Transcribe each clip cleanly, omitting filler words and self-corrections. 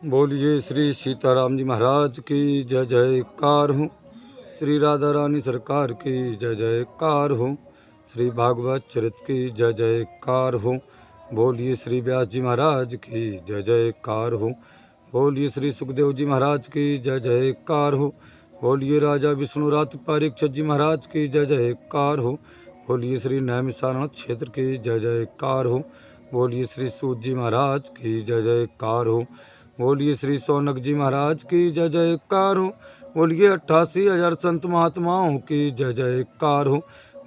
बोलिए श्री सीताराम जी महाराज की जय जयकार हो। श्री राधा रानी सरकार की जय जयकार हो। श्री भागवत चरित की जय जयकार हो। बोलिए श्री व्यास जी महाराज की जय जयकार हो। बोलिए श्री सुखदेव जी महाराज की जय जयकार हो। बोलिए राजा विष्णुरात परीक्षित जी महाराज की जय जयकार हो। बोलिए श्री नैमिषारण्य क्षेत्र की जय जयकार हो। बोलिए श्री सूत जी महाराज की जय जयकार हो। बोलिए श्री सौनक जी महाराज की जय जयकार हो। बोलिए 88,000 संत महात्माओं की जय जयकार हो।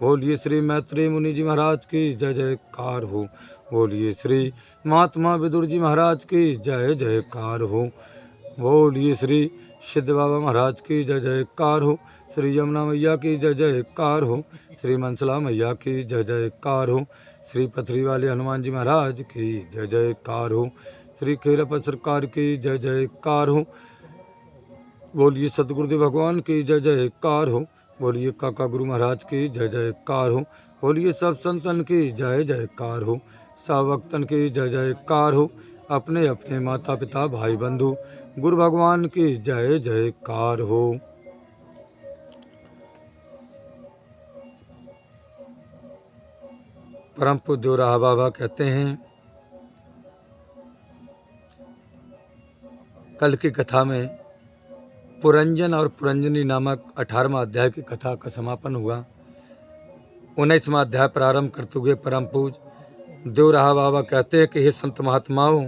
बोलिए श्री मैत्रेय मुनि जी महाराज की जय जयकार हो। बोलिए श्री महात्मा विदुर जी महाराज की जय जयकार हो। बोलिए श्री सिद्ध बाबा महाराज की जय जयकार हो। श्री यमुना मैया की जय जयकार हो। श्री मनसला मैया की जय जयकार हो। श्री पथरी वाले हनुमान जी महाराज की जय जयकार हो। श्री खेरप सरकार की जय जयकार हो। बोलिए सतगुरुदेव भगवान की जय जयकार हो। बोलिए काका गुरु महाराज की जय जयकार हो। बोलिए सब संतन की जय जयकार हो। सब भक्तन की जय जयकार हो। अपने अपने माता पिता भाई बंधु गुरु भगवान की जय जयकार हो। परम पूज्य राहा बाबा कहते हैं, कल की कथा में पुरंजन और पुरंजनी नामक 18वां अध्याय की कथा का समापन हुआ। 19वां अध्याय प्रारंभ करते हुए परम पूज्य देवराहा बाबा कहते हैं कि हे संत महात्माओं,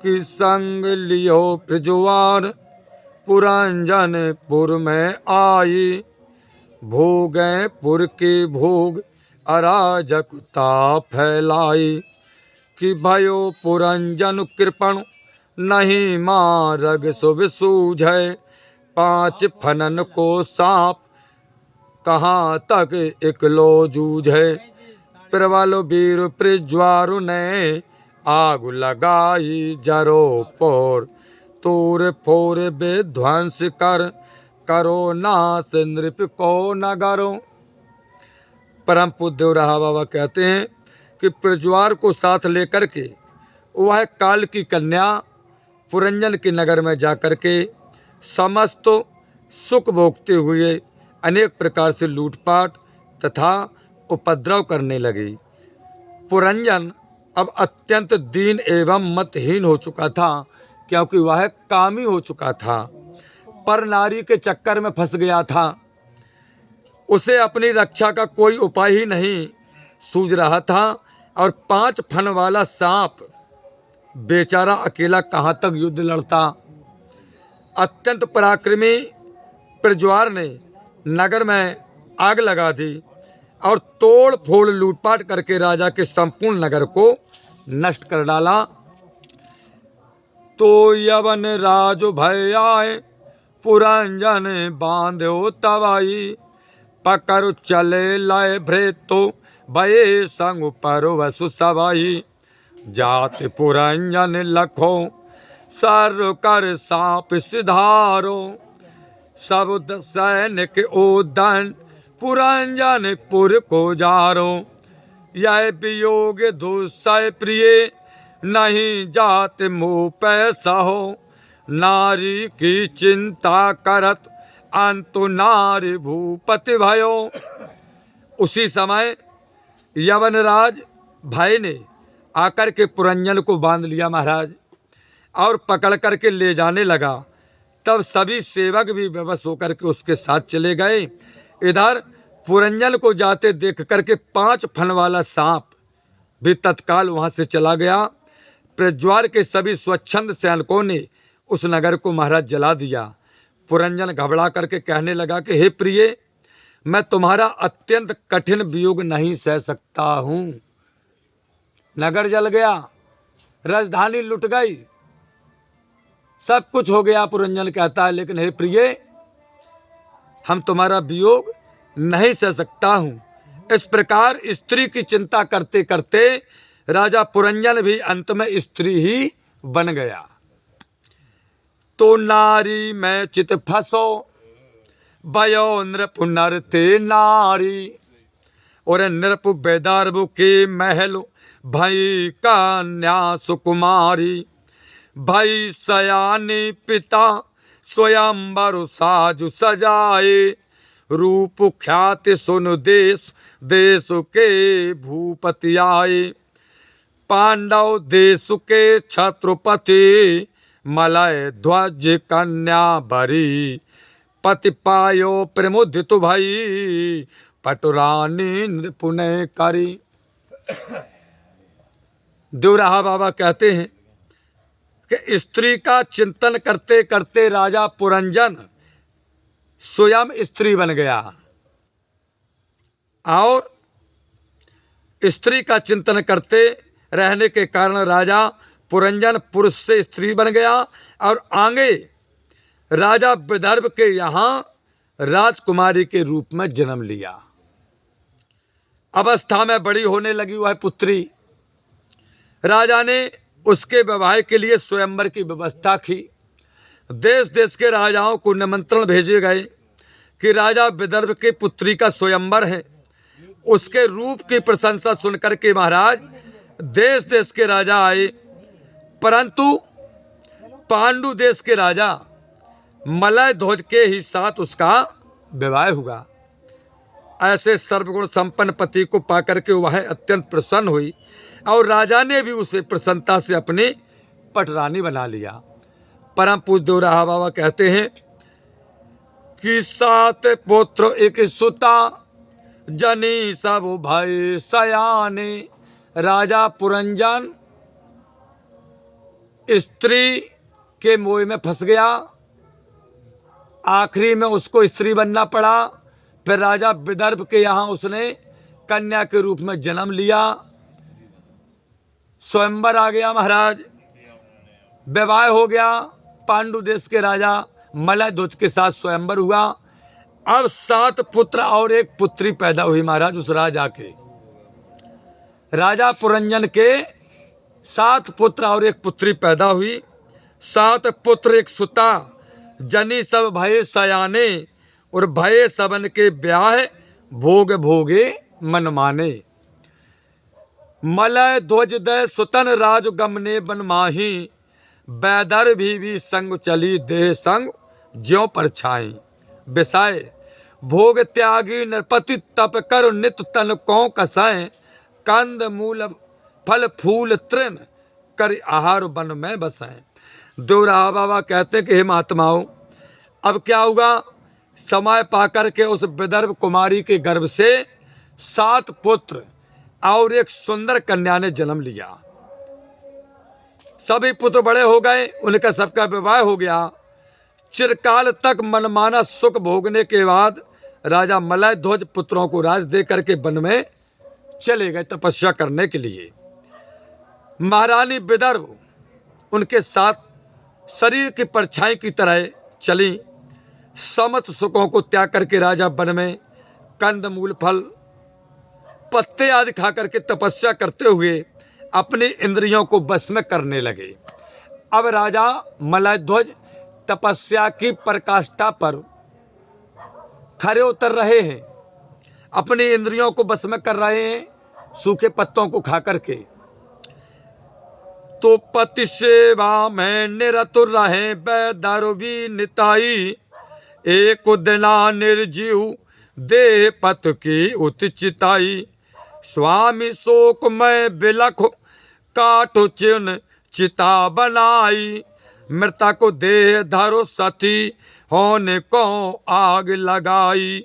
कि संग लियो प्रजुआर पुरंजन पुर में आई, भोगें पुर के भोग अराजकता फैलाई, कि भयो पुरंजन कृपण नहीं मारग शुभ सूझै, 5 फनन को सांप कहाँ तक इकलो जूझै, प्रबल वीर प्रज्वारु ने आग लगाई जरो पोर, तोर फोर विध्वंस कर करो नाश नृप को नगरो। परम पूज्य रहा बाबा कहते हैं कि प्रज्वार को साथ लेकर के वह काल की कन्या पुरंजन के नगर में जाकर के समस्त सुख भोगते हुए अनेक प्रकार से लूटपाट तथा उपद्रव करने लगी। पुरंजन अब अत्यंत दीन एवं मतहीन हो चुका था, क्योंकि वह कामी हो चुका था, पर नारी के चक्कर में फंस गया था। उसे अपनी रक्षा का कोई उपाय ही नहीं सूझ रहा था, और 5 फन वाला सांप बेचारा अकेला कहाँ तक युद्ध लड़ता। अत्यंत पराक्रमी प्रज्वार ने नगर में आग लगा दी और तोड़ फोड़ लूटपाट करके राजा के संपूर्ण नगर को नष्ट कर डाला। तो यवन राज भय आए पुरंजन बांधो तवाई, पकड़ चले लाए भ्रेतो भये संग पर वसु सवाई, जात पुरंजन लखो सर कर सांप सिधारो, सब सैनिक ओदन पुरंजन पुर को जारो, यह वियोग दुसय प्रिय नहीं जात मुँह पैसा हो, नारी की चिंता करत अंतु नारी भूपति भयो। उसी समय यवनराज भाई ने आकर के पुरंजन को बांध लिया महाराज, और पकड़ करके ले जाने लगा। तब सभी सेवक भी बेबस होकर के उसके साथ चले गए। इधर पुरंजन को जाते देख करके 5 फन वाला सांप भी तत्काल वहां से चला गया। प्रज्वार के सभी स्वच्छंद सैनिकों ने उस नगर को महाराज जला दिया। पुरंजन घबरा करके कहने लगा कि हे प्रिय, मैं तुम्हारा अत्यंत कठिन वियोग नहीं सह सकता हूँ। नगर जल गया, राजधानी लुट गई, सब कुछ हो गया। पुरंजन कहता है, लेकिन हे प्रिय, हम तुम्हारा वियोग नहीं सह सकता हूँ। इस प्रकार स्त्री की चिंता करते करते राजा पुरंजन भी अंत में स्त्री ही बन गया। तो नारी में चित फंसो भयो नृप नर थे नारी, और नृप बेदारबु के महल भई कन्या सुकुमारी, भाई सयानी पिता स्वयंवर साज सजाए, रूप ख्याति सुन देश देश के भूपति आए। पांडव देश के छत्रपति, मलय ध्वज कन्या भरी, पति पायो प्रमुदित भई, पटुरानी नृपुने करी। देवराहा बाबा कहते हैं कि स्त्री का चिंतन करते करते राजा पुरंजन स्वयं स्त्री बन गया, और स्त्री का चिंतन करते रहने के कारण राजा पुरंजन पुरुष से स्त्री बन गया, और आगे राजा विदर्भ के यहाँ राजकुमारी के रूप में जन्म लिया। अवस्था में बड़ी होने लगी वह पुत्री। राजा ने उसके विवाह के लिए स्वयंवर की व्यवस्था की। देश देश के राजाओं को निमंत्रण भेजे गए कि राजा विदर्भ के पुत्री का स्वयंवर है। उसके रूप की प्रशंसा सुनकर के महाराज देश देश के राजा आए, परंतु पांडु देश के राजा मलय ध्वज के ही साथ उसका विवाह हुआ। ऐसे सर्वगुण संपन्न पति को पाकर के वह अत्यंत प्रसन्न हुई, और राजा ने भी उसे प्रसन्नता से अपनी पटरानी बना लिया। परम पूज्य देवराहा बाबा कहते हैं कि 7 पुत्र एक सुता, जनी सब भय सयाने। राजा पुरंजन स्त्री के मोह में फंस गया, आखिरी में उसको स्त्री बनना पड़ा। फिर राजा विदर्भ के यहाँ उसने कन्या के रूप में जन्म लिया। स्वयंवर आ गया महाराज, विवाह हो गया। पांडु देश के राजा मलय ध्वज के साथ स्वयंवर हुआ। अब 7 पुत्र और एक पुत्री पैदा हुई महाराज उस राजा के। राजा पुरंजन के 7 पुत्र और एक पुत्री पैदा हुई। 7 पुत्र एक सुता, जनी सब भये सयाने। और भये सबन के ब्याह, भोग भोगे मन माने। मलय ध्वज दय सुतन राज गमने बन माही, बैदर भी संग चली देह संग ज्यों परछाई। विषय भोग त्यागी नरपति तप कर नित तन को कसय, कंद मूल फल फूल तृण कर आहार वन में बसाएं। देवराहा बाबा कहते हैं कि हे महात्माओं, अब क्या होगा? समय पाकर के उस विदर्भ कुमारी के गर्भ से 7 पुत्र और एक सुंदर कन्या ने जन्म लिया। सभी पुत्र बड़े हो गए, उनका सबका विवाह हो गया। चिरकाल तक मनमाना सुख भोगने के बाद राजा मलय ध्वज पुत्रों को राज दे करके वन में चले गए तपस्या करने के लिए। महारानी विदर्भ उनके साथ शरीर की परछाई की तरह चली। समस्त सुखों को त्याग करके राजा वन में कंद मूल फल पत्ते आदि खा करके तपस्या करते हुए अपनी इंद्रियों को बस में करने लगे। अब राजा मलय ध्वज तपस्या की पराकाष्ठा पर खरे उतर रहे हैं, अपनी इंद्रियों को बस में कर रहे हैं सूखे पत्तों को खा करके। तो पति सेवा में निरत रहे बैदर भी निताई, एक दिना निर्जीव देह पथ की उतचिताई। स्वामी शोक में बिलख काट चिन्ह चिता बनाई, मृता को देह धरो सती होने को आग लगाई।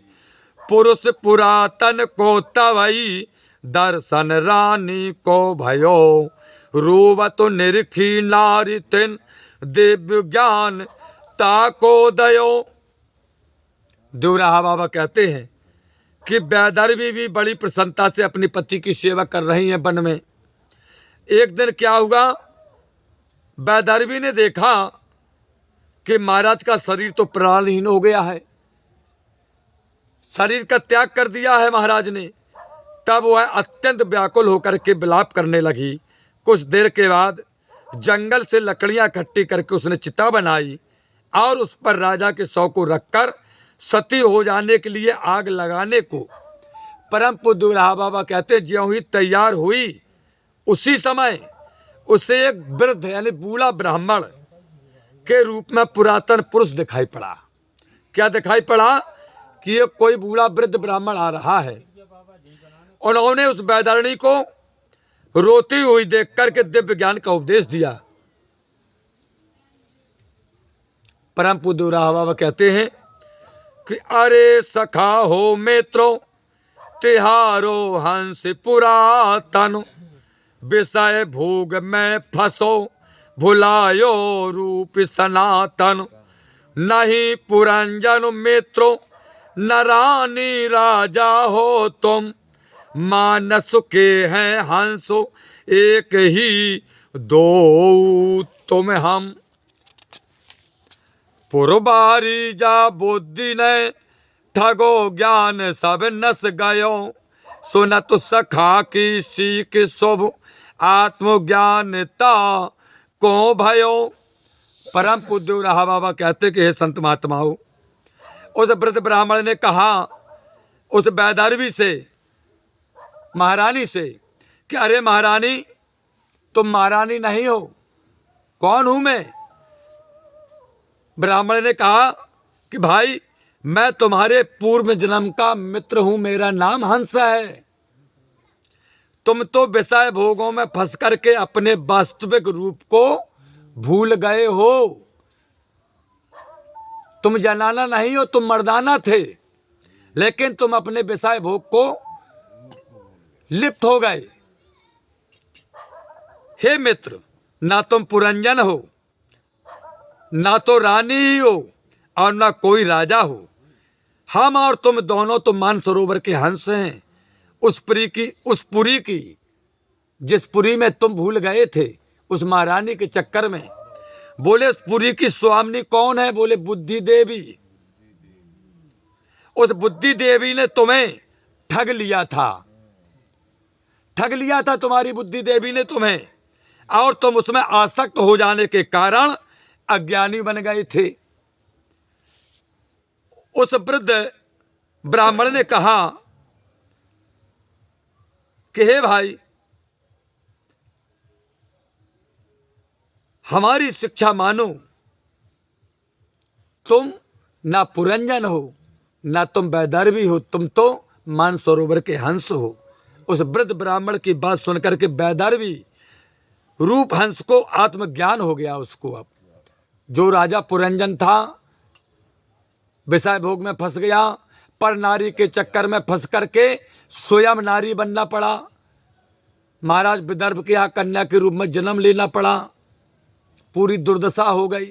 पुरुष पुरातन को तवई दर्शन रानी को भयो, रूवत निरखी नारी तिन दिव्य ज्ञान ताको दयो। देवराहा बाबा कहते हैं कि बैदर्भी भी बड़ी प्रसन्नता से अपनी पति की सेवा कर रही हैं वन में। एक दिन क्या हुआ, बैदर्भी ने देखा कि महाराज का शरीर तो प्राणहीन हो गया है, शरीर का त्याग कर दिया है महाराज ने। तब वह अत्यंत व्याकुल होकर के विलाप करने लगी। कुछ देर के बाद जंगल से लकड़ियां इकट्ठी करके उसने चिता बनाई और उस पर राजा के शव को रखकर सती हो जाने के लिए आग लगाने को परम पूज्य देवराहा बाबा कहते ज्यों ही तैयार हुई उसी समय उसे एक वृद्ध यानी बूढ़ा ब्राह्मण के रूप में पुरातन पुरुष दिखाई पड़ा। क्या दिखाई पड़ा कि ये कोई बूढ़ा वृद्ध ब्राह्मण आ रहा है। उन्होंने उस वैतरणी को रोती हुई देख करके दिव्य ज्ञान का उपदेश दिया। परम पूज्य देवराहा बाबा कहते हैं कि अरे सखा हो मित्रों तिहारो हंस पुरातन, विषय भोग में फंसो भुलायो रूप सनातन। नहीं पुरंजन मित्रों न रानी राजा हो तुम, मानस के हैं हंसो एक ही दो तुम हम। पुरबारी जा बुद्धि ने ठगो ज्ञान सब नस गयो, सुनत सखा की सीख शुभ आत्मज्ञानता को भयो। परम पूज्य देवराहा बाबा कहते कि हे संत महात्माओं, उस वृद्ध ब्राह्मण ने कहा उस वैदर्भी से, महारानी से, कि अरे महारानी तुम महारानी नहीं हो, कौन हूं मैं? ब्राह्मण ने कहा कि भाई मैं तुम्हारे पूर्व जन्म का मित्र हूं, मेरा नाम हंस है। तुम तो विषय भोगों में फंस करके अपने वास्तविक रूप को भूल गए हो। तुम जनाना नहीं हो, तुम मर्दाना थे, लेकिन तुम अपने विषय भोग को लिप्त हो गए। हे मित्र, ना तुम पुरंजन हो, ना तो रानी ही हो और ना कोई राजा हो। हम और तुम दोनों तो मानसरोवर के हंस हैं, उस पुरी की जिस पुरी में तुम भूल गए थे, उस महारानी के चक्कर में। बोले उस पुरी की स्वामिनी कौन है? बोले बुद्धि देवी। उस बुद्धि देवी ने तुम्हें ठग लिया था, ठग लिया था तुम्हारी बुद्धि देवी ने तुम्हें, और तुम उसमें आसक्त हो जाने के कारण अज्ञानी बन गए थे। उस वृद्ध ब्राह्मण ने कहा कि हे भाई, हमारी शिक्षा मानो, तुम ना पुरंजन हो ना तुम वैदर्भी हो, तुम तो मानसरोवर के हंस हो। उस वृद्ध ब्राह्मण की बात सुनकर के वैदर्भी रूप हंस को आत्मज्ञान हो गया। उसको अब जो राजा पुरंजन था विषय भोग में फंस गया, पर नारी के चक्कर में फंस करके स्वयं नारी बनना पड़ा, महाराज विदर्भ के यहाँ कन्या के रूप में जन्म लेना पड़ा, पूरी दुर्दशा हो गई।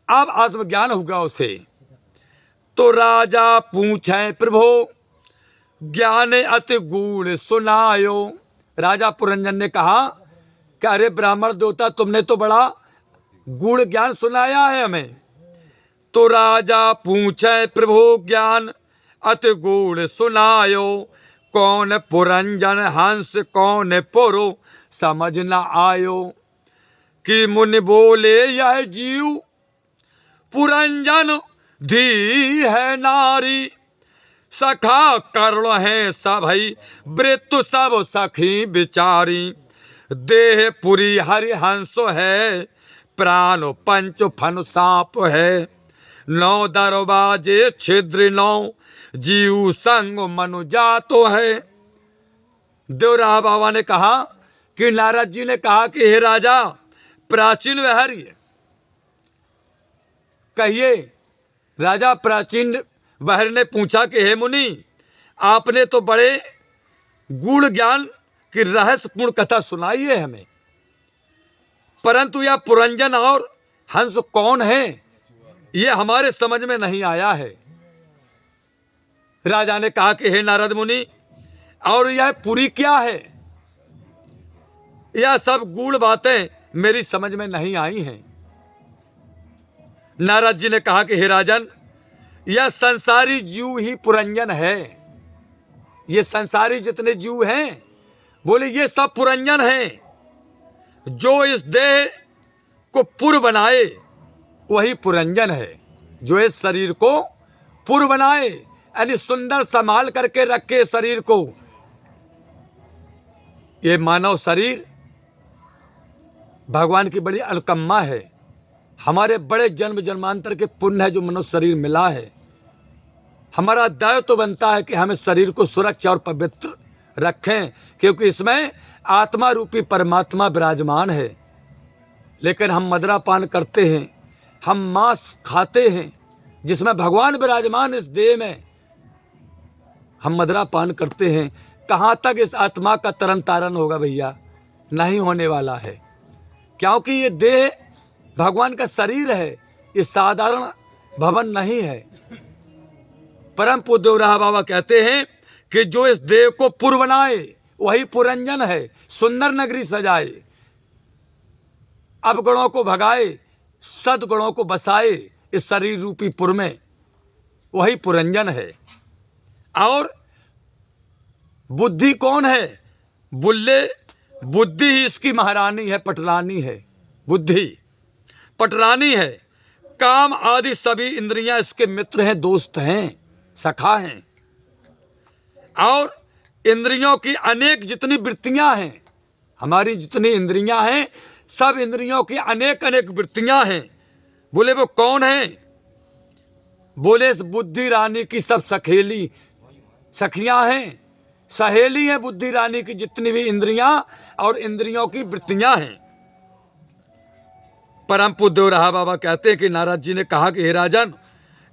अब आत्मज्ञान होगा उसे। तो राजा पूछे प्रभो ज्ञान अति गूढ़ सुनायो। राजा पुरंजन ने कहा कि अरे ब्राह्मण देवता, तुमने तो बड़ा गूढ़ ज्ञान सुनाया है हमें। तो राजा पूछे प्रभु ज्ञान अति गूढ़ सुनायो, कौन पुरंजन हंस कौन पुरो समझ न आयो। कि मुनि बोले यह जीव पुरंजन धी है नारी, सखा करुण है सभई वृत्तु सब सखी बिचारी। देह पुरी हरि हंस है, प्राण पंच फन सांप है। नौ दरवाजे छिद्र नौ, जीव संग मनु जातो है। देवराहा बाबा ने कहा कि नारद जी ने कहा कि हे राजा, प्राचीन विहारी कहिए। राजा प्राचीन विहारी ने पूछा कि हे मुनि, आपने तो बड़े गूढ़ ज्ञान की रहस्यपूर्ण कथा सुनाई है हमें, परंतु यह पुरंजन और हंस कौन है, ये हमारे समझ में नहीं आया है। राजा ने कहा कि हे नारद मुनि, और यह पुरी क्या है? यह सब गूढ़ बातें मेरी समझ में नहीं आई हैं। नारद जी ने कहा कि हे राजन, यह संसारी जीव ही पुरंजन है। ये संसारी जितने जीव हैं, बोले ये सब पुरंजन हैं। जो इस देह को पुर बनाए वही पुरंजन है। जो इस शरीर को पुर बनाए, यानी सुंदर संभाल करके रखे शरीर को। ये मानव शरीर भगवान की बड़ी अलकम्मा है। हमारे बड़े जन्म जन्मांतर के पुण्य है जो मनुष्य शरीर मिला है। हमारा दायित्व तो बनता है कि हमें शरीर को सुरक्षा और पवित्र रखें, क्योंकि इसमें आत्मा रूपी परमात्मा विराजमान है। लेकिन हम मदिरापान करते हैं, हम मांस खाते हैं जिसमें भगवान विराजमान इस देह में, हम मदिरापान करते हैं। कहाँ तक इस आत्मा का तरन तारण होगा भैया? नहीं होने वाला है, क्योंकि ये देह भगवान का शरीर है, ये साधारण भवन नहीं है। परम पूज्य देवराहा बाबा कहते हैं कि जो इस देह को पुर बनाए वही पुरंजन है, सुंदर नगरी सजाए, अवगुणों को भगाए, सद्गुणों को बसाए इस शरीर रूपी पुर में, वही पुरंजन है। और बुद्धि कौन है? बुद्धि ही इसकी महारानी है, पटरानी है। बुद्धि पटरानी है। काम आदि सभी इंद्रियां इसके मित्र हैं, दोस्त हैं, सखा हैं। और इंद्रियों की अनेक जितनी वृत्तियां हैं, हमारी जितनी इंद्रियां हैं, सब इंद्रियों की अनेक अनेक वृत्तियां हैं। बोले वो कौन है? बोले इस बुद्धि रानी की सब सखियां हैं, सहेली हैं बुद्धि रानी की जितनी भी इंद्रियां और इंद्रियों की वृत्तियां हैं। परम पूज्य देवराहा बाबा कहते हैं कि नारद जी ने कहा कि हे राजन,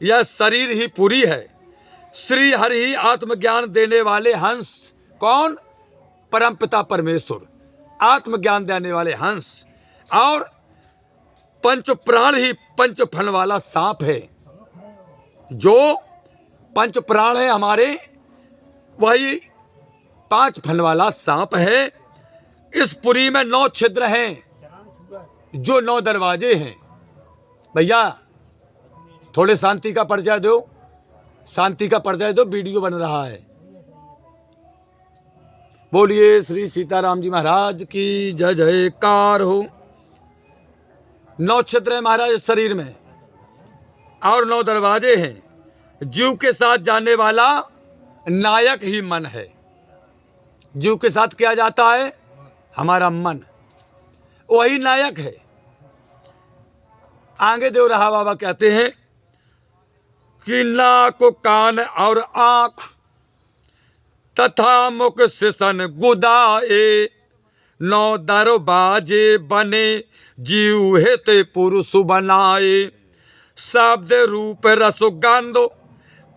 यह शरीर ही पूरी है। श्री हरि ही आत्मज्ञान देने वाले हंस। कौन? परम पिता परमेश्वर, आत्मज्ञान देने वाले हंस। और पंच प्राण ही पंच फन वाला सांप है। जो पंच प्राण है हमारे, वही 5 फन वाला सांप है। इस पुरी में 9 छिद्र हैं, जो 9 दरवाजे हैं। भैया थोड़े शांति का परिचय दो, शांति का परिचय दो, वीडियो बन रहा है। बोलिए श्री सीताराम जी महाराज की जय जयकार हो। 9 छिद्र है महाराज इस शरीर में और 9 दरवाजे हैं। जीव के साथ जाने वाला नायक ही मन है। जीव के साथ किया जाता है हमारा मन, वही नायक है। आगे देवराहा बाबा कहते हैं कि नाक कान और आँख तथा मुख सिसन गुदाए, 9 दरवाजे बने जीव हेते पुरुष बनाए। शब्द रूप रस गंध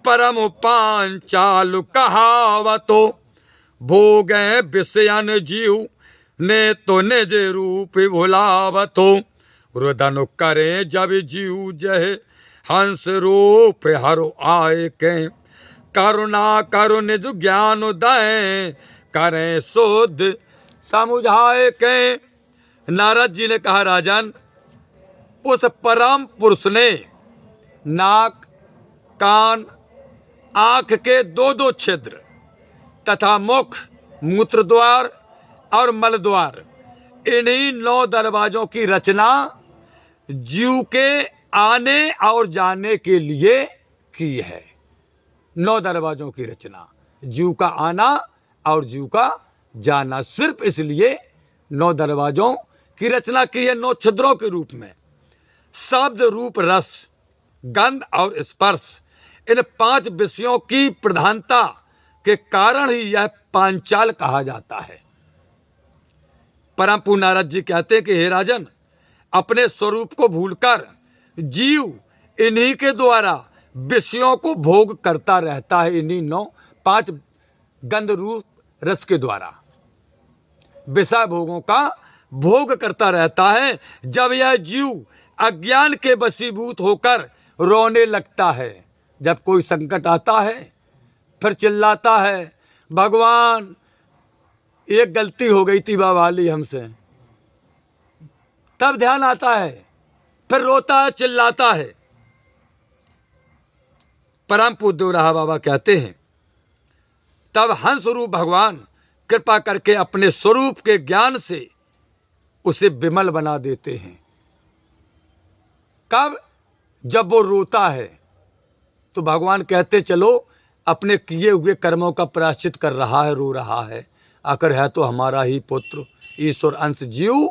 परम पांचाल कहावतो, भोगे विषयन जीव ने तो निज रूप भुलावतो। रुदन करे जब जीव जय हंस रूप हरो आए के, करुणा करु निज ज्ञान दय करें शुद्ध समुझाए के। नारद जी ने कहा राजन, उस परम पुरुष ने नाक कान आँख के 2-2 छिद्र तथा मुख मूत्र द्वार और मल द्वार, इन्हीं 9 दरवाजों की रचना जीव के आने और जाने के लिए की है। 9 दरवाजों की रचना, जीव का आना और जीव का जाना, सिर्फ इसलिए 9 दरवाजों की रचना की है, 9 छिद्रों के रूप में। शब्द रूप रस गंध और स्पर्श, इन 5 विषयों की प्रधानता के कारण ही यह पांचाल कहा जाता है। परम पूज्य नारद जी कहते हैं कि हे राजन, अपने स्वरूप को भूलकर जीव इन्हीं के द्वारा विषयों को भोग करता रहता है। इन्हीं 5 गंध रूप रस के द्वारा विषय भोगों का भोग करता रहता है। जब यह जीव अज्ञान के वशीभूत होकर रोने लगता है, जब कोई संकट आता है, फिर चिल्लाता है भगवान एक गलती हो गई थी बाबाली हमसे, तब ध्यान आता है, फिर रोता है, चिल्लाता है। परम पूज्य देवराहा बाबा कहते हैं तब हंस रूप भगवान कृपा करके अपने स्वरूप के ज्ञान से उसे विमल बना देते हैं। कब? जब वो रोता है तो भगवान कहते चलो अपने किए हुए कर्मों का प्रायश्चित कर रहा है, रो रहा है, आखिर है तो हमारा ही पुत्र, ईश्वर अंश जीव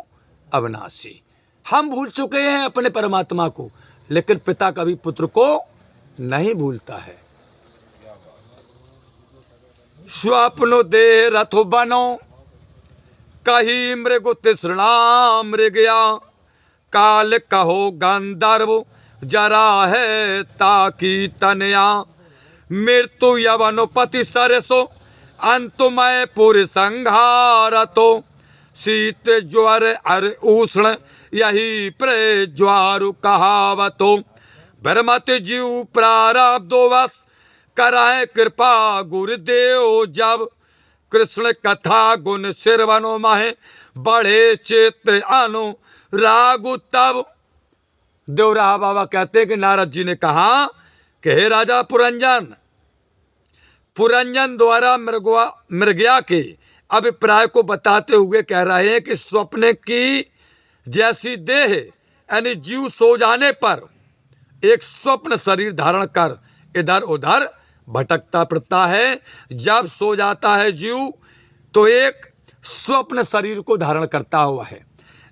अविनाशी। हम भूल चुके हैं अपने परमात्मा को, लेकिन पिता कभी पुत्र को नहीं भूलता है। स्वप्नो दे रथ बनो कही मृग तृष्णा मृगया, काल कहो गंधर्व जरा है ताकि तनया, मृत्यु यवनोपति सरसो अंतमय पुर संघारतो, शीत ज्वर अर उष्ण यही प्रज्वारु कहावतो, भ्रमत जीव प्रारब्धोवश कराए कृपा गुरुदेव, जब कृष्ण कथा गुण श्रवणो महे बढ़े चित्त अनुराग तब। देवराहा बाबा कहते हैं कि नारद जी ने कहा कि हे राजा पुरंजन, पुरंजन द्वारा मृगया के अभिप्राय को बताते हुए कह रहे हैं कि स्वप्न की जैसी देह यानी जीव सो जाने पर एक स्वप्न शरीर धारण कर इधर उधर भटकता फिरता है। जब सो जाता है जीव तो एक स्वप्न शरीर को धारण करता हुआ है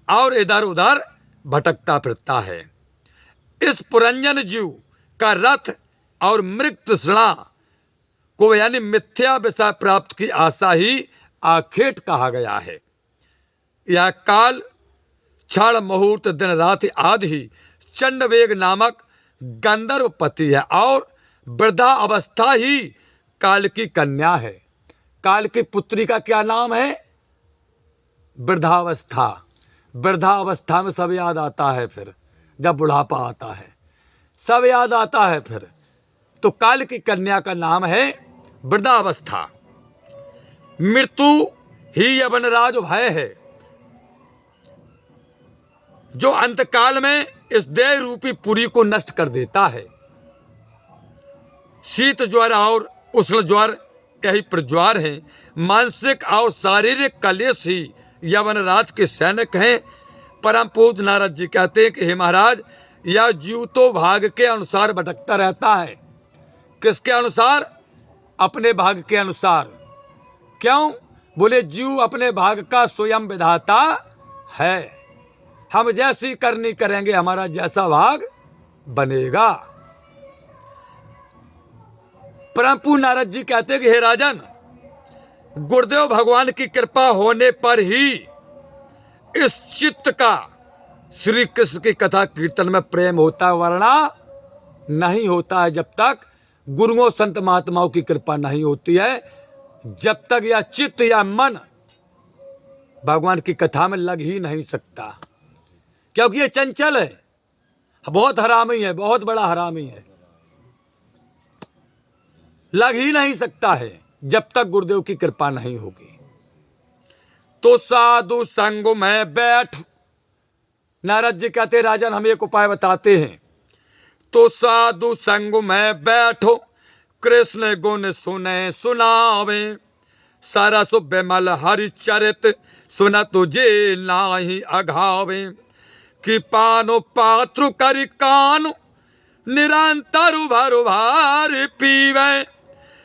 और इधर उधर भटकता फिरता है। इस पुरंजन जीव का रथ और मृग तृष्णा को यानी मिथ्या विषय प्राप्त की आशा ही आखेट कहा गया है। यह काल क्षण मुहूर्त दिन रात आदि ही चंडवेग नामक गंधर्व पति है और वृद्धा अवस्था ही काल की कन्या है। काल की पुत्री का क्या नाम है? वृद्धावस्था। वृद्धावस्था में सब याद आता है, फिर जब बुढ़ापा आता है सब याद आता है फिर। तो काल की कन्या का नाम है वृद्धावस्था। मृत्यु ही यवनराज भय है जो अंतकाल में इस देह रूपी पुरी को नष्ट कर देता है। शीत ज्वर और उष्ण ज्वर यही प्रज्वार हैं। मानसिक और शारीरिक कलेश ही यवनराज के सैनिक हैं। परम पूज्य नारद जी कहते हैं कि हे महाराज, यह जीव तो भाग के अनुसार भटकता रहता है। किसके अनुसार? अपने भाग के अनुसार। क्यों? बोले जीव अपने भाग का स्वयं विधाता है। हम जैसी करनी करेंगे हमारा जैसा भाग बनेगा। परम पूज्य नारद जी कहते हैं कि हे राजन, गुरुदेव भगवान की कृपा होने पर ही इस चित्त का श्री कृष्ण की कथा कीर्तन में प्रेम होता है, वरना नहीं होता है। जब तक गुरुओं संत महात्माओं की कृपा नहीं होती है, जब तक यह चित्त या मन भगवान की कथा में लग ही नहीं सकता, क्योंकि ये चंचल है, बहुत हरामी है, बहुत बड़ा हरामी है। लग ही नहीं सकता है जब तक गुरुदेव की कृपा नहीं होगी। तो साधु संग में बैठ, नारद जी कहते राजन हम एक उपाय बताते हैं। तो साधु संग में बैठो, कृष्ण गुण सुने सुनावे, सरस बिमल हरिचरित सुन तुझे नाही अघावे, कि पानो पात्र करि कान निरंतर उभर उभार पीवे,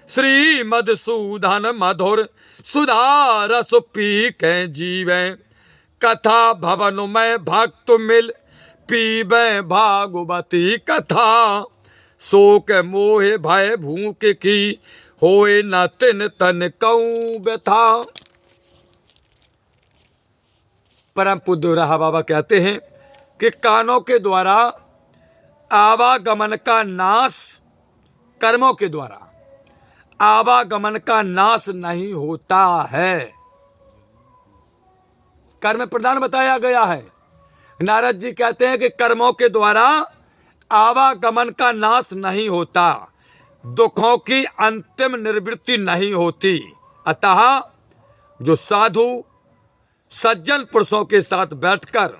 श्री मधुसूदन मधुर सुधा रस पी के जीवे, कथा भवन में भक्त मिल पीवे भागवती कथा, शोक मोह भय भूख की होए न तिन तन कऊं व्यथा। परम पूज्य रहा बाबा कहते हैं कि कानों के द्वारा आवागमन का नाश, कर्मों के द्वारा आवागमन का नाश नहीं होता है। कर्म प्रधान बताया गया है। नारद जी कहते हैं कि कर्मों के द्वारा आवागमन का नाश नहीं होता, दुखों की अंतिम निवृत्ति नहीं होती। अतः जो साधु सज्जन पुरुषों के साथ बैठकर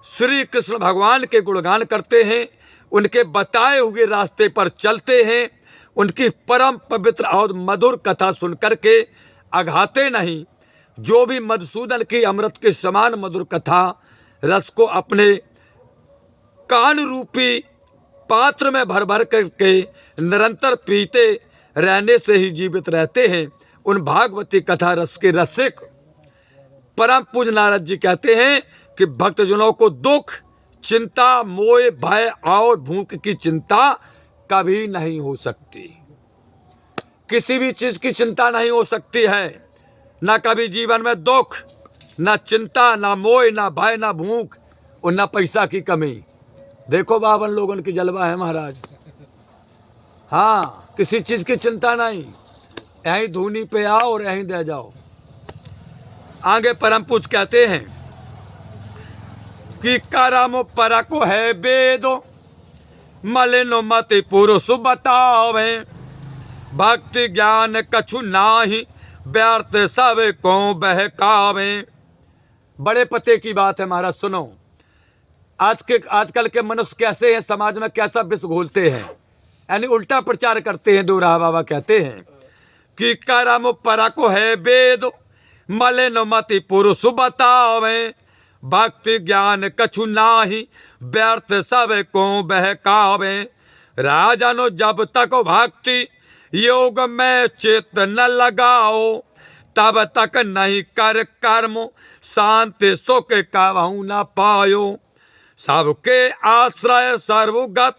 श्री कृष्ण भगवान के गुणगान करते हैं, उनके बताए हुए रास्ते पर चलते हैं, उनकी परम पवित्र और मधुर कथा सुनकर के अघाते नहीं, जो भी मधुसूदन की अमृत के समान मधुर कथा रस को अपने कान रूपी पात्र में भर भर करके निरंतर पीते रहने से ही जीवित रहते हैं, उन भागवती कथा रस के रसिक परम पूज्य नारद जी कहते हैं कि भक्तजनों को दुख, चिंता, मोह, भय और भूख की चिंता कभी नहीं हो सकती। किसी भी चीज की चिंता नहीं हो सकती है, ना कभी जीवन में दुख, ना चिंता, ना मोह, ना भय, ना भूख और ना पैसा की कमी। देखो बावन लोगों की जलवा है महाराज। हाँ, किसी चीज की चिंता नहीं, यहीं धूनी पे आओ और यहीं दे जाओ। आगे परम पूज कहते हैं कि करम परको है वेदो, मलिनो मति पुरुष बतावे, भक्ति ज्ञान कछु नाही, व्यर्थ सब को बहकावे। बड़े पते की बात है महाराज, सुनो। आजकल के मनुष्य कैसे हैं, समाज में कैसा विष घोलते हैं, यानी उल्टा प्रचार करते हैं। दोराहा बाबा कहते हैं कि करम परको है वेद, मलिन मति पुरुष बतावे, भक्ति ज्ञान कछु नाही, व्यर्थ सब को बहकावे। राजनो जब तक भक्ति योग में चित्त न लगाओ, तब तक नहीं कर कर्म, शांति सुख कहूँ न पायो। सबके आश्रय सर्वगत,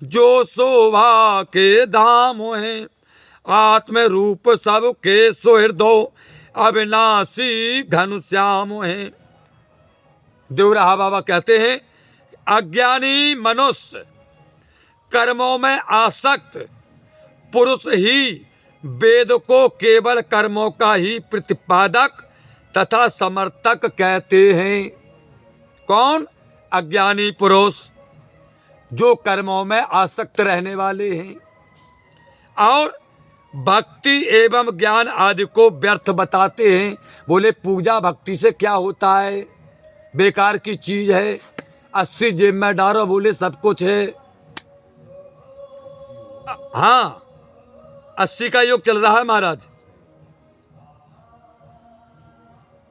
जो शोभा के धाम है, आत्म रूप सबके सुहृदो, अविनाशी घनश्याम है। देवराहा बाबा कहते हैं अज्ञानी मनुष्य, कर्मों में आसक्त पुरुष ही वेद को केवल कर्मों का ही प्रतिपादक तथा समर्थक कहते हैं। कौन? अज्ञानी पुरुष, जो कर्मों में आसक्त रहने वाले हैं और भक्ति एवं ज्ञान आदि को व्यर्थ बताते हैं। बोले पूजा भक्ति से क्या होता है, बेकार की चीज है, 80 जेब में डालो, बोले सब कुछ है। हाँ, 80 का युग चल रहा है महाराज।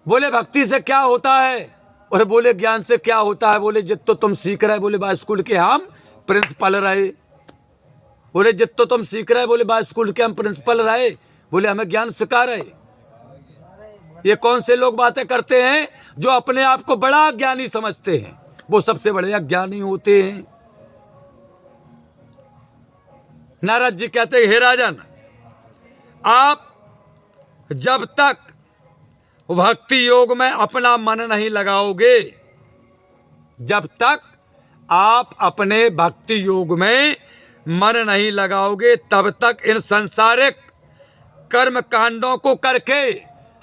बोले भक्ति से क्या होता है, और बोले ज्ञान से क्या होता है। बोले जित तो तुम सीख रहे, बोले बा स्कूल के हम प्रिंसिपल रहे। बोले जित तो तुम सीख रहे, बोले बा स्कूल के हम प्रिंसिपल रहे, बोले हमें ज्ञान सिखा रहे। ये कौन से लोग बातें करते हैं जो अपने आप को बड़ा ज्ञानी समझते हैं, वो सबसे बड़े अज्ञानी होते हैं। नारद जी कहते हैं हे राजन, आप जब तक भक्ति योग में अपना मन नहीं लगाओगे, जब तक आप अपने भक्ति योग में मन नहीं लगाओगे, तब तक इन सांसारिक कर्म कांडों को करके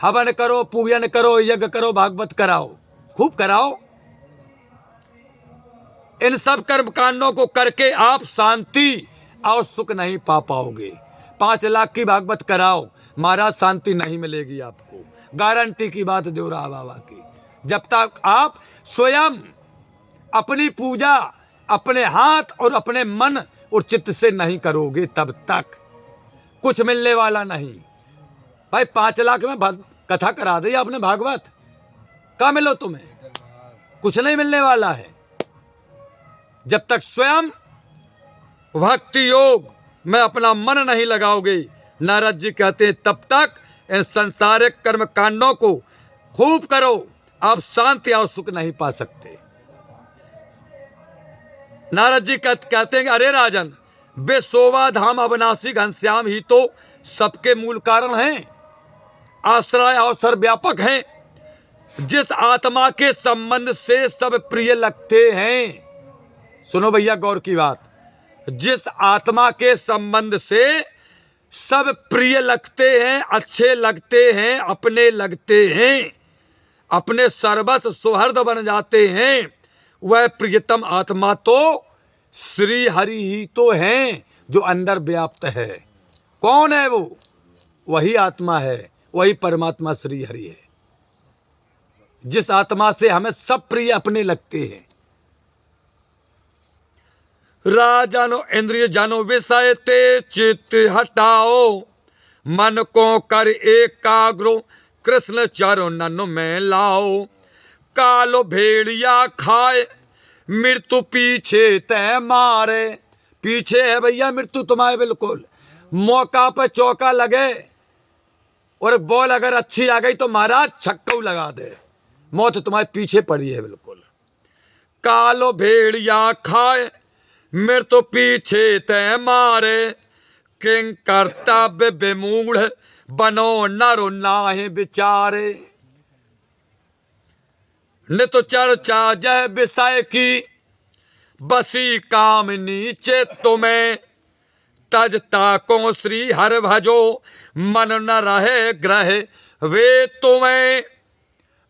हवन करो, पूजन करो, यज्ञ करो, भागवत कराओ, खूब कराओ। इन सब कर्म कांडों को करके आप शांति और सुख नहीं पा पाओगे। 5 लाख की भागवत कराओ, महाराज शांति नहीं मिलेगी आपको, गारंटी की बात देवराहा बाबा की। जब तक आप स्वयं अपनी पूजा अपने हाथ और अपने मन और चित्त से नहीं करोगे, तब तक कुछ मिलने वाला नहीं। भाई 5 लाख में कथा करा दी आपने भागवत, क्या मिलो तुम्हें? कुछ नहीं मिलने वाला है। जब तक स्वयं भक्ति योग में अपना मन नहीं लगाओगे, नारद जी कहते हैं, तब तक इन संसारिक कर्म कांडों को खूब करो, आप शांति और सुख नहीं पा सकते। नारद जी कहते हैं कि अरे राजन, वे शोभा धाम अविनाशी घनश्याम ही तो सबके मूल कारण हैं, आश्रय और सर्वव्यापक हैं, जिस आत्मा के संबंध से सब प्रिय लगते हैं। सुनो भैया गौर की बात, जिस आत्मा के संबंध से सब प्रिय लगते हैं, अच्छे लगते हैं, अपने लगते हैं, अपने सर्वस्व सुहृद बन जाते हैं, वह प्रियतम आत्मा तो श्री हरि ही तो हैं, जो अंदर व्याप्त है। कौन है वो? वही आत्मा है, वही परमात्मा श्री हरि है, जिस आत्मा से हमें सब प्रिय अपने लगते हैं। राजनो इंद्रिय जानो विषय ते चित्त हटाओ, मन को कर एकाग्रो कृष्ण चरणन में लाओ। कालो भेड़िया खाए मृत्यु पीछे तय मारे, पीछे है भैया मृत्यु तुम्हारे बिल्कुल। मौका पर चौका लगे और बॉल अगर अच्छी आ गई तो महाराज छक्का लगा दे, मौत तुम्हारे पीछे पड़ी है बिल्कुल। कालो भेड़िया खाए मृत्यु पीछे तय मारे, किंग कर्तव्य विमूढ़ बनो नर नाहि विचारे। नित चर्चा जय विषय की बसी काम नीचे तुम्हें, तजता को श्री हर भजो मन न रहे ग्रह वे तुम्हें।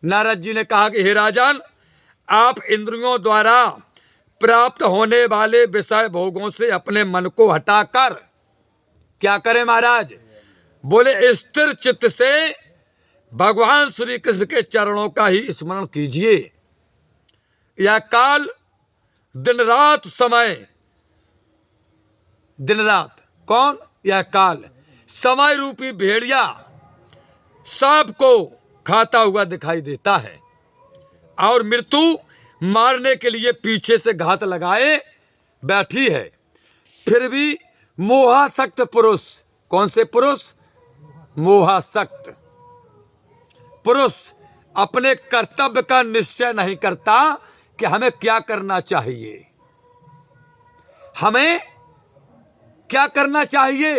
नारद जी ने कहा कि हे राजन, आप इंद्रियों द्वारा प्राप्त होने वाले विषय भोगों से अपने मन को हटाकर क्या करें महाराज? बोले स्थिर चित्त से भगवान श्री कृष्ण के चरणों का ही स्मरण कीजिए। यह काल दिन रात समय, दिन रात कौन? यह काल समय रूपी भेड़िया सबको खाता हुआ दिखाई देता है और मृत्यु मारने के लिए पीछे से घात लगाए बैठी है। फिर भी मोहासक्त पुरुष, कौन से पुरुष? मोहासक्त पुरुष अपने कर्तव्य का निश्चय नहीं करता कि हमें क्या करना चाहिए, हमें क्या करना चाहिए,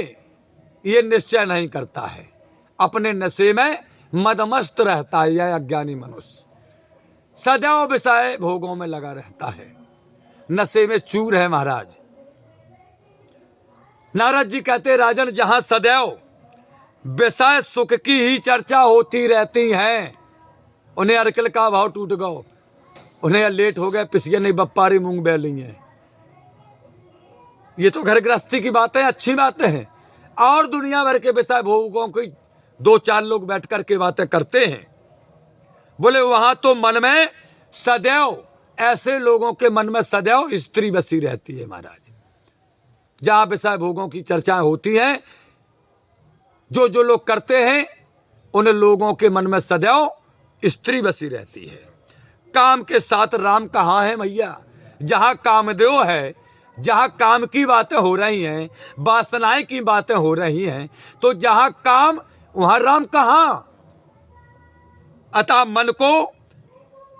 ये निश्चय नहीं करता है। अपने नशे में मदमस्त रहता है यह अज्ञानी मनुष्य, सदैव विषय भोगों में लगा रहता है, नशे में चूर है महाराज। नारद जी कहते राजन, जहां सदैव विषय सुख की ही चर्चा होती रहती है, उन्हें अरकल का भाव टूट गओ, उन्हें लेट हो गए, पिसिए नहीं बप्पारी मूंग बैली है। ये तो घर गृहस्थी की बातें, अच्छी बातें हैं, और दुनिया भर के विषय भोगों की दो चार लोग बैठ कर के बातें करते हैं। बोले वहां तो मन में सदैव, ऐसे लोगों के मन में सदैव स्त्री बसी रहती है महाराज। जहां विषय भोगों की चर्चाएं होती हैं, जो जो लोग करते हैं उन लोगों के मन में सदैव स्त्री बसी रहती है। काम के साथ राम कहाँ है भैया? जहां कामदेव है, जहां काम की बातें हो रही हैं, वासनाएं की बातें हो रही हैं, तो जहां काम वहां राम कहाँ? अतः मन को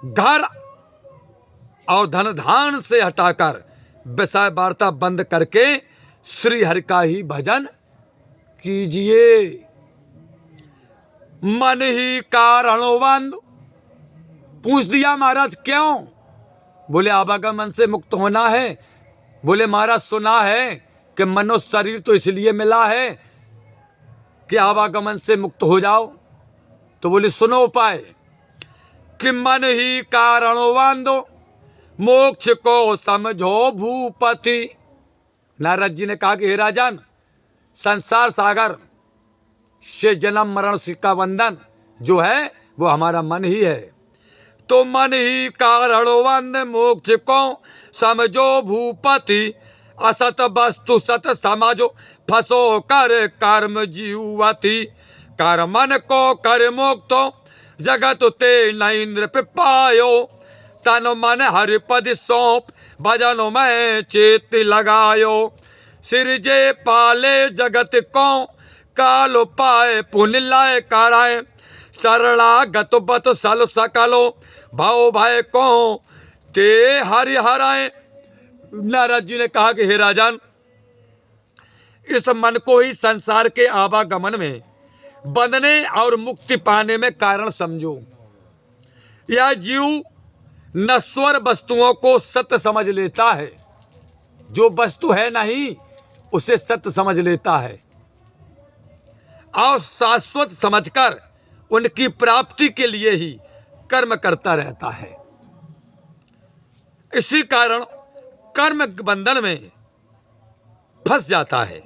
घर और धन धान से हटाकर विषय वार्ता बंद करके श्री हरि का ही भजन कीजिए। मन ही कारणवंद। पूछ दिया महाराज क्यों? बोले आवागमन से मुक्त होना है। बोले महाराज सुना है कि मनुष्य शरीर तो इसलिए मिला है कि आवागमन से मुक्त हो जाओ। तो बोले सुनो उपाय कि मन ही कारणवंद मोक्ष को समझो भूपति। नारद जी ने कहा कि हे राजन, संसार सागर से जन्म मरण का बंधन जो है वो हमारा मन ही है। तो मन ही कारणवंद मोक्ष को समझो भूपति, असत वस्तु सत समझो फसो कर कर्म जीवती। कर मन को कर मुक्तो जगत ते न इंद्र पे पायो। तन मन हरिपद सौंप भजनों में चेत लगायो। सिरजे पाले जगत को कालो पाए पुण्य लाए कराए। शरणागत बत सल सकलो भाव भय को ते हरि हराए। नारद जी ने कहा कि हे राजन, इस मन को ही संसार के आवागमन में बंधने और मुक्ति पाने में कारण समझो। यह जीव नश्वर वस्तुओं को सत्य समझ लेता है, जो वस्तु है नहीं उसे सत्य समझ लेता है और शाश्वत समझकर उनकी प्राप्ति के लिए ही कर्म करता रहता है। इसी कारण कर्म बंधन में फंस जाता है।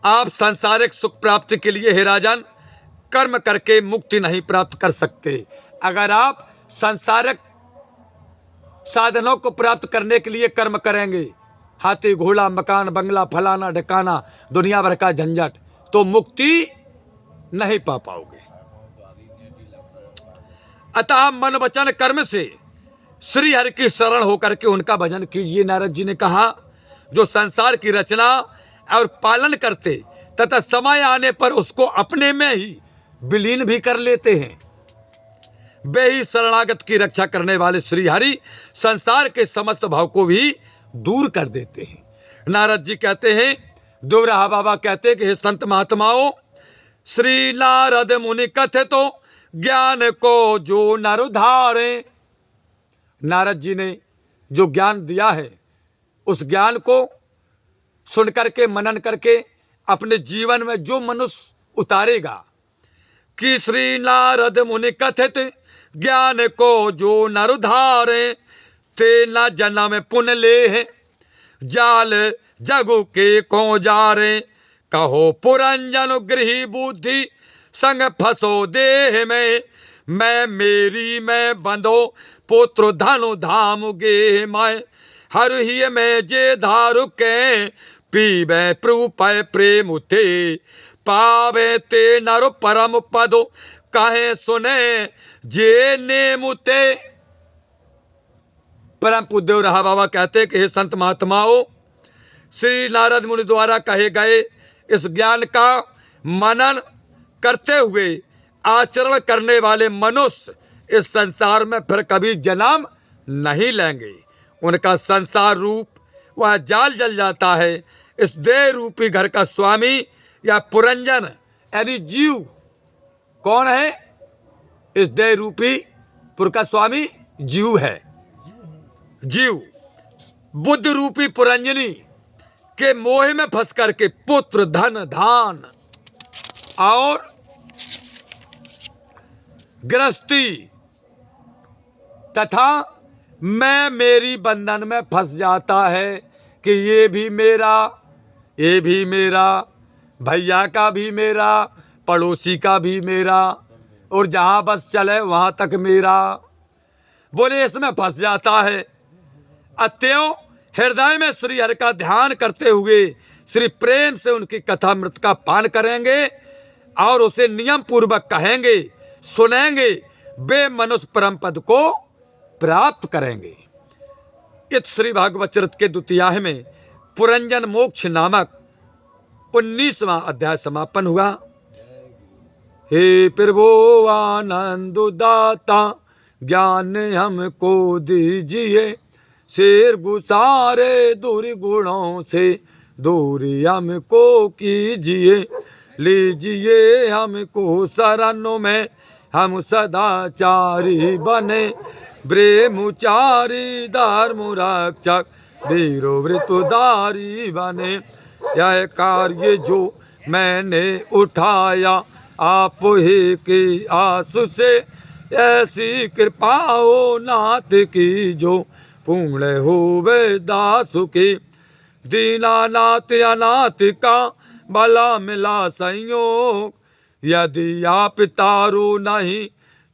आप सांसारिक सुख प्राप्ति के लिए हे राजन कर्म करके मुक्ति नहीं प्राप्त कर सकते। अगर आप सांसारिक साधनों को प्राप्त करने के लिए कर्म करेंगे, हाथी घोड़ा मकान बंगला फलाना ढकाना दुनिया भर का झंझट, तो मुक्ति नहीं पा पाओगे। अतः मन वचन कर्म से श्री हरि की शरण होकर के उनका भजन कीजिए। नारद जी ने कहा जो संसार की रचना और पालन करते तथा समय आने पर उसको अपने में ही विलीन भी कर लेते हैं। वे ही शरणागत की रक्षा करने वाले श्री हरि संसार के समस्त भाव को भी दूर कर देते हैं। नारद जी कहते हैं, देवराहा बाबा कहते हैं कि हे संत महात्माओं, श्री नारद मुनि कथे तो ज्ञान को जो नर धारे। नारद जी ने जो ज्ञान दिया है उस ज्ञान को सुन करके मनन करके अपने जीवन में जो मनुष्य उतारेगा कि श्री नारद मुनि कथित ज्ञान को जो नर धारे, ते न जन्म पुन ले जाल जगु के को जारे। कहो पुरंजन गृही बुद्धि संग फसो देह में, मैं मेरी में बंधो पुत्र धनु धाम गे मैं। हर ही में जे धारु के पीबे प्रूपय प्रेम थे, पावे ते नर परम पदो कहे सुने जे नेमुते। परम पूज्य रहा बाबा कहते कि हे संत महात्माओं, श्री नारद मुनि द्वारा कहे गए इस ज्ञान का मनन करते हुए आचरण करने वाले मनुष्य इस संसार में फिर कभी जन्म नहीं लेंगे। उनका संसार रूप वह जाल जल जाता है। इस देह रूपी घर का स्वामी या पुरंजन यानी जीव कौन है? इस देह रूपी पुर का स्वामी जीव है। जीव बुद्ध रूपी पुरंजनी के मोह में फंस करके पुत्र धन धान और गृहस्थी तथा मैं मेरी बंधन में फंस जाता है कि ये भी मेरा, ये भी मेरा, भैया का भी मेरा, पड़ोसी का भी मेरा, और जहाँ बस चले वहाँ तक मेरा। बोले इसमें फंस जाता है। अतएव हृदय में श्री हरि का ध्यान करते हुए श्री प्रेम से उनकी कथा मृत का पान करेंगे और उसे नियम पूर्वक कहेंगे सुनेंगे, वे मनुष्य परम पद को प्राप्त करेंगे। इस श्री भागवत चरित के द्वितीयाह में पुरंजन मोक्ष नामक 19वां अध्याय समापन हुआ। हे प्रभु आनंद दाता ज्ञान हमको दीजिए, शेर गुसारे दुर्गुणों से दूरी हमको कीजिए, लीजिए हमको शरणों में हम सदाचारी बने, ब्रह्मचारी धर्म रक्षक वीरो वृतधारी बने। यह कार्य जो मैंने उठाया आप ही की आंसू से, ऐसी कृपा हो नाथ की जो पूर्ण होवे दासु की। दीनानाथ अनाथ का भला मिला संयोग, यदि आप तारो नहीं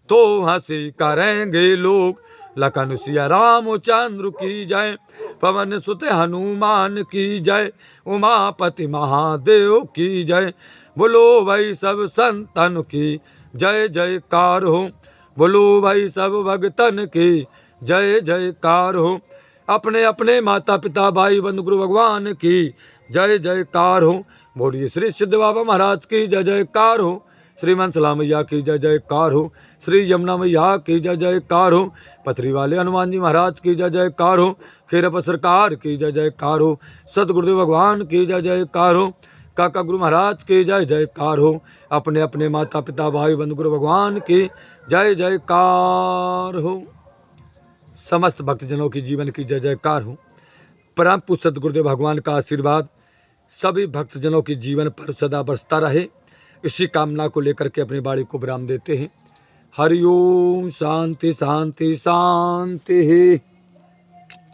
तो हंसी करेंगे लोग। लखन सिया रामचंद्र की जय, पवन सुत हनुमान की जय, उमापति महादेव की जय। बोलो भाई सब संतन की जय जयकार हो, बोलो भाई सब भगतन की जय जयकार हो। अपने अपने माता पिता भाई बंधु गुरु भगवान की जय जयकार हो। बोलिए श्री सिद्ध बाबा महाराज की जय जयकार हो। श्री मनसला मैया की जय जयकार हो। श्री यमुना मैया की जय जयकार हो। पथरी वाले हनुमान जी महाराज की जय जयकार हो। खीरप सरकार की जय जयकार हो। सतगुरुदेव भगवान की जय जयकार हो। काका गुरु महाराज की जय जयकार हो। अपने अपने माता पिता भाई बंधु गुरु भगवान की जय जयकार हो। समस्त भक्तजनों की जीवन की जय जयकार हो। परम पूज्य सतगुरुदेव भगवान का आशीर्वाद सभी भक्तजनों के जीवन पर सदा बरसता रहे, इसी कामना को लेकर के अपनी बाणी को विराम देते हैं। हरि ओम। शांति शांति शांति।